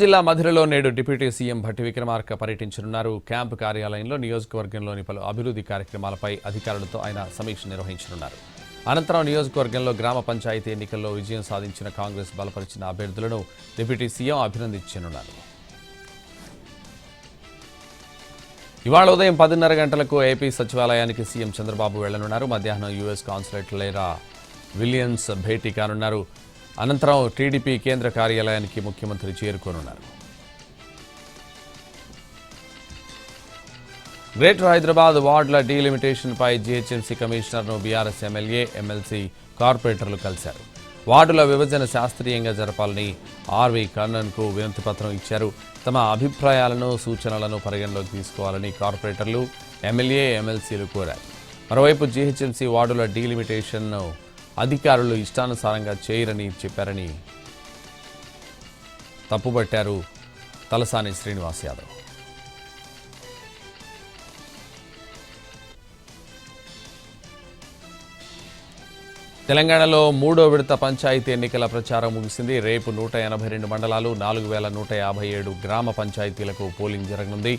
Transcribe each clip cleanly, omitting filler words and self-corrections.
జిల్లా మధురలో నేడు డిప్యూటీ సీఎం భట్టి విక్రమార్క పర్యటించనున్నారు. క్యాంపు కార్యాలయంలో నియోజకవర్గంలోని పలు అభివృద్ధి కార్యక్రమాలపై అధికారులతో ఆయన సమీక్ష నిర్వహించనున్నారు. అనంతరం నియోజకవర్గంలో గ్రామ పంచాయతీ ఎన్నికల్లో విజయం సాధించిన కాంగ్రెస్ బలపరిచిన అభ్యర్థులను డిప్యూటీ సీఎం అభినందించనున్నారు. ఇవాళ ఉదయం 10:30 గంటలకు ఏపీ సచివాలయానికి సీఎం చంద్రబాబు వెళ్లనున్నారు. మధ్యాహ్నం యూఎస్ కాన్సులేట్ లేరా విలియమ్స్ భేటీ కానున్నారు. అనంతరం టీడీపీ కేంద్ర కార్యాలయానికి ముఖ్యమంత్రి చేరుకోనున్నారు. గ్రేటర్ హైదరాబాద్ వార్డుల డీలిమిటేషన్పై జీహెచ్ఎంసీ కమిషనర్ను బీఆర్ఎస్ ఎమ్మెల్యే, ఎమ్మెల్సీ, కార్పొరేటర్లు కలిశారు. వార్డుల విభజన శాస్త్రీయంగా జరపాలని ఆర్వీ కర్ణన్కు వినతి పత్రం ఇచ్చారు. తమ అభిప్రాయాలను, సూచనలను పరిగణలోకి తీసుకోవాలని కార్పొరేటర్లు, ఎమ్మెల్యే, ఎమ్మెల్సీలు కోరారు. మరోవైపు జీహెచ్ఎంసీ వార్డుల డీలిమిటేషన్ను అధికారులు ఇష్టానుసారంగా చేయరని చెప్పారని తప్పుబట్టారు తలసాని శ్రీనివాస్ యాదవ్. తెలంగాణలో మూడో విడత పంచాయతీ ఎన్నికల ప్రచారం ముగిసింది. రేపు 182 మండలాలు, 4157 గ్రామ పంచాయతీలకు పోలింగ్ జరగనుంది.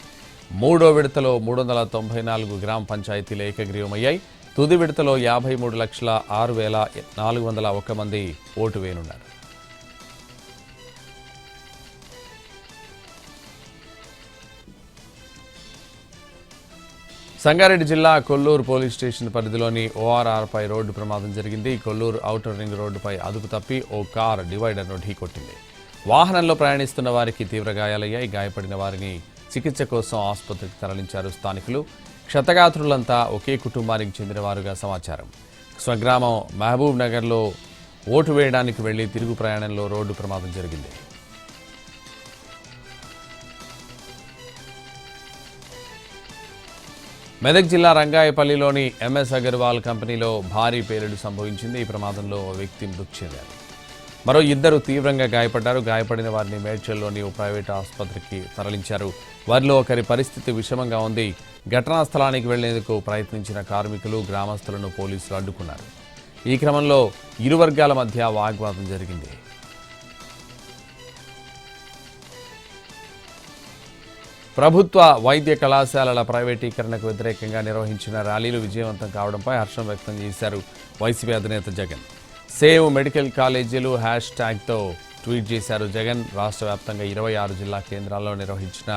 మూడో విడతలో 394 గ్రామ పంచాయతీలు ఏకగ్రీవమయ్యాయి. తుది విడతలో 53,06,401 మంది ఓటు వేయనున్నారు. సంగారెడ్డి జిల్లా కొల్లూరు పోలీస్ స్టేషన్ పరిధిలోని ఓఆర్ఆర్పై రోడ్డు ప్రమాదం జరిగింది. కొల్లూరు ఔటర్ రింగ్ రోడ్డుపై అదుపు తప్పి ఓ కార్ డివైడర్ను ఢీకొట్టింది. వాహనంలో ప్రయాణిస్తున్న వారికి తీవ్ర గాయాలయ్యాయి. గాయపడిన వారిని చికిత్స కోసం ఆసుపత్రికి తరలించారు స్థానికులు. క్షతగాత్రులంతా ఒకే కుటుంబానికి చెందినవారుగా సమాచారం. స్వగ్రామం మహబూబ్ నగర్లో ఓటు వేయడానికి వెళ్లి తిరుగు ప్రయాణంలో రోడ్డు ప్రమాదం జరిగింది. మెదక్ జిల్లా రంగాయపల్లిలోని ఎంఎస్ అగర్వాల్ కంపెనీలో భారీ పేలుడు సంభవించింది. ఈ ప్రమాదంలో ఓ వ్యక్తి మృతి చెందారు. మరో 2 తీవ్రంగా గాయపడ్డారు. గాయపడిన వారిని మేడ్చల్లోని ఓ ప్రైవేటు ఆసుపత్రికి తరలించారు. వారిలో ఒకరి పరిస్థితి విషమంగా ఉంది. ఘటనా స్థలానికి వెళ్లేందుకు ప్రయత్నించిన కార్మికులు, గ్రామస్తులను పోలీసులు అడ్డుకున్నారు. ఈ క్రమంలో ఇరు వర్గాల మధ్య వాగ్వాదం జరిగింది. ప్రభుత్వ వైద్య కళాశాలల ప్రైవేటీకరణకు వ్యతిరేకంగా నిర్వహించిన ర్యాలీలు విజయవంతం కావడంపై హర్షం వ్యక్తం చేశారు వైసీపీ అధినేత జగన్. సేవ్ మెడికల్ కాలేజీలు #తో ట్వీట్ చేశారు జగన్. రాష్ట్ర వ్యాప్తంగా 26 జిల్లా కేంద్రాల్లో నిర్వహించిన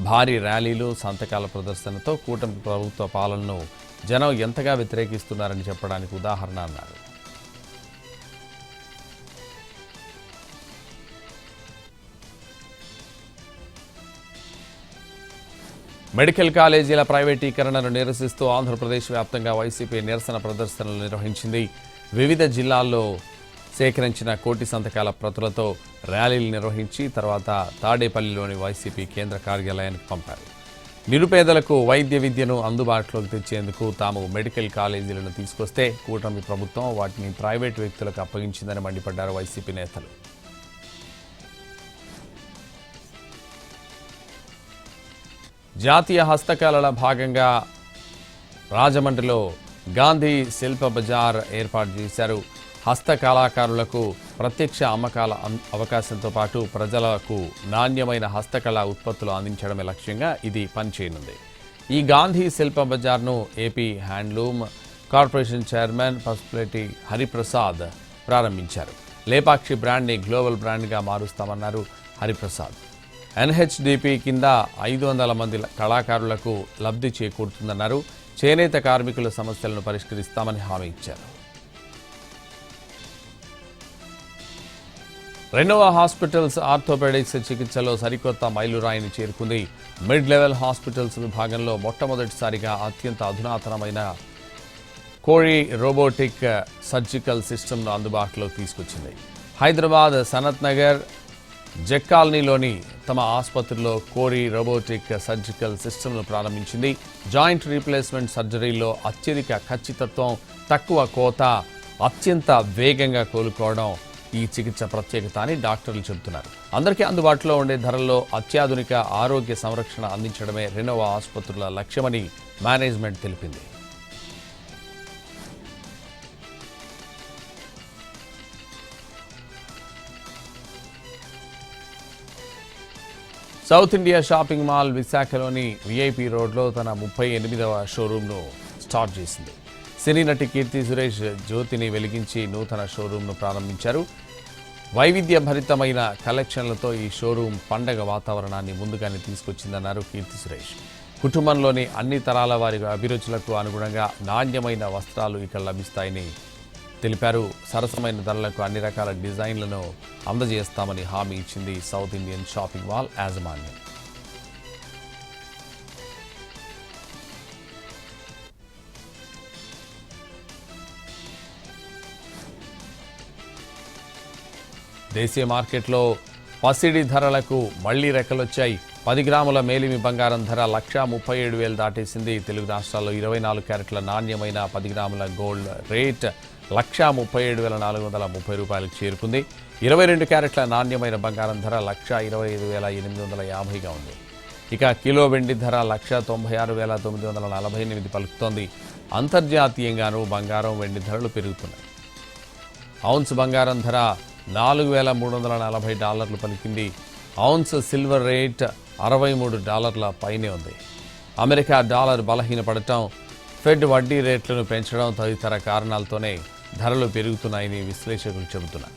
భారీ ర్యాలీలు, సంతకాల ప్రదర్శనతో కూటమి ప్రభుత్వ పాలనను జనం ఎంతగా వ్యతిరేకిస్తున్నారని చెప్పడానికి ఉదాహరణ అన్నారు. మెడికల్ కాలేజీల ప్రైవేటీకరణను నిరసిస్తూ ఆంధ్రప్రదేశ్ వ్యాప్తంగా వైసీపీ నిరసన ప్రదర్శనలు నిర్వహించింది. వివిధ జిల్లాల్లో సేకరించిన కోటి సంతకాల ప్రతులతో ర్యాలీలు నిర్వహించి తర్వాత తాడేపల్లిలోని వైసీపీ కేంద్ర కార్యాలయానికి పంపారు. నిరుపేదలకు వైద్య విద్యను అందుబాటులోకి తెచ్చేందుకు తాము మెడికల్ కాలేజీలను తీసుకొస్తే కూటమి ప్రభుత్వం వాటిని ప్రైవేటు వ్యక్తులకు అప్పగించిందని మండిపడ్డారు వైసీపీ నేతలు. జాతీయ హస్తకళల భాగంగా రాజమండ్రిలో గాంధీ శిల్ప బజార్ ఏర్పాటు చేశారు. హస్త కళాకారులకు ప్రత్యక్ష అమ్మకాల అవకాశంతో పాటు ప్రజలకు నాణ్యమైన హస్తకళా ఉత్పత్తులు అందించడమే లక్ష్యంగా ఇది పనిచేయనుంది. ఈ గాంధీ శిల్ప బజార్ను AP handloom corporation chairman Pasupuleti Hariprasad ప్రారంభించారు. లేపాక్షి బ్రాండ్ని గ్లోబల్ బ్రాండ్గా మారుస్తామన్నారు హరిప్రసాద్. ఎన్హెచ్డిపి కింద 500 మంది కళాకారులకు లబ్ధి చేకూరుతుందన్నారు. చేనేత కార్మికుల సమస్యలను పరిష్కరిస్తామని హామీ ఇచ్చారు. రెనోవా హాస్పిటల్స్ ఆర్థోపెడిక్స్ చికిత్సలో సరికొత్త మైలురాయిని చేరుకుంది. మిడ్ లెవెల్ హాస్పిటల్స్ విభాగంలో మొట్టమొదటిసారిగా అత్యంత అధునాతనమైన కోరి రోబోటిక్ సర్జికల్ సిస్టమ్ను అందుబాటులోకి తీసుకొచ్చింది. హైదరాబాద్ సనత్ నగర్ జెక్కాలనీలోని తమ ఆసుపత్రిలో కోరి రోబోటిక్ సర్జికల్ సిస్టమ్ను ప్రారంభించింది. జాయింట్ రీప్లేస్మెంట్ సర్జరీలో అత్యధిక ఖచ్చితత్వం, తక్కువ కోత, అత్యంత వేగంగా కోలుకోవడం ఈ చికిత్స ప్రత్యేకత అని డాక్టర్లు చెబుతున్నారు. అందరికీ అందుబాటులో ఉండే ధరల్లో అత్యాధునిక ఆరోగ్య సంరక్షణ అందించడమే రెనోవా ఆసుపత్రుల లక్ష్యమని మేనేజ్మెంట్ తెలిపింది. సౌత్ ఇండియా షాపింగ్ మాల్ విశాఖలోని విఐపి రోడ్లో తన 38వ షోరూంను స్టార్ట్ చేసింది. సినీ నటి కీర్తి సురేష్ జ్యోతిని వెలిగించి నూతన షోరూంను ప్రారంభించారు. వైవిధ్యభరితమైన కలెక్షన్లతో ఈ షోరూం పండగ వాతావరణాన్ని ముందుగానే తీసుకొచ్చిందన్నారు కీర్తి సురేష్. కుటుంబంలోని అన్ని తరాల వారి అభిరుచులకు అనుగుణంగా నాణ్యమైన వస్త్రాలు ఇక్కడ లభిస్తాయని తెలిపారు. సరసమైన ధరలకు అన్ని రకాల డిజైన్లను అందజేస్తామని హామీ ఇచ్చింది సౌత్ ఇండియన్ షాపింగ్ మాల్ యాజమాన్యం. దేశీయ మార్కెట్లో పసిడి ధరలకు మళ్లీ రెక్కలొచ్చాయి. 10 గ్రాముల మేలిమి బంగారం ధర 1,37,000 దాటేసింది. తెలుగు రాష్ట్రాల్లో 24 క్యారెట్ల నాణ్యమైన 10 గ్రాముల గోల్డ్ రేట్ 1,37,430 రూపాయలకు చేరుకుంది. 22 క్యారెట్ల నాణ్యమైన బంగారం ధర 1,25,850గా ఉంది. ఇక కిలో వెండి ధర 1,96,948 పలుకుతోంది. అంతర్జాతీయంగానూ బంగారం వెండి ధరలు పెరుగుతున్నాయి. ఔన్స్ బంగారం ధర $4,340 పలికింది. ఔన్స్ సిల్వర్ రేట్ $63 పైనే ఉంది. అమెరికా డాలర్ బలహీనపడటం, ఫెడ్ వడ్డీ రేట్లను పెంచడం తదితర కారణాలతోనే ధరలు పెరుగుతున్నాయని విశ్లేషకులు చెబుతున్నారు.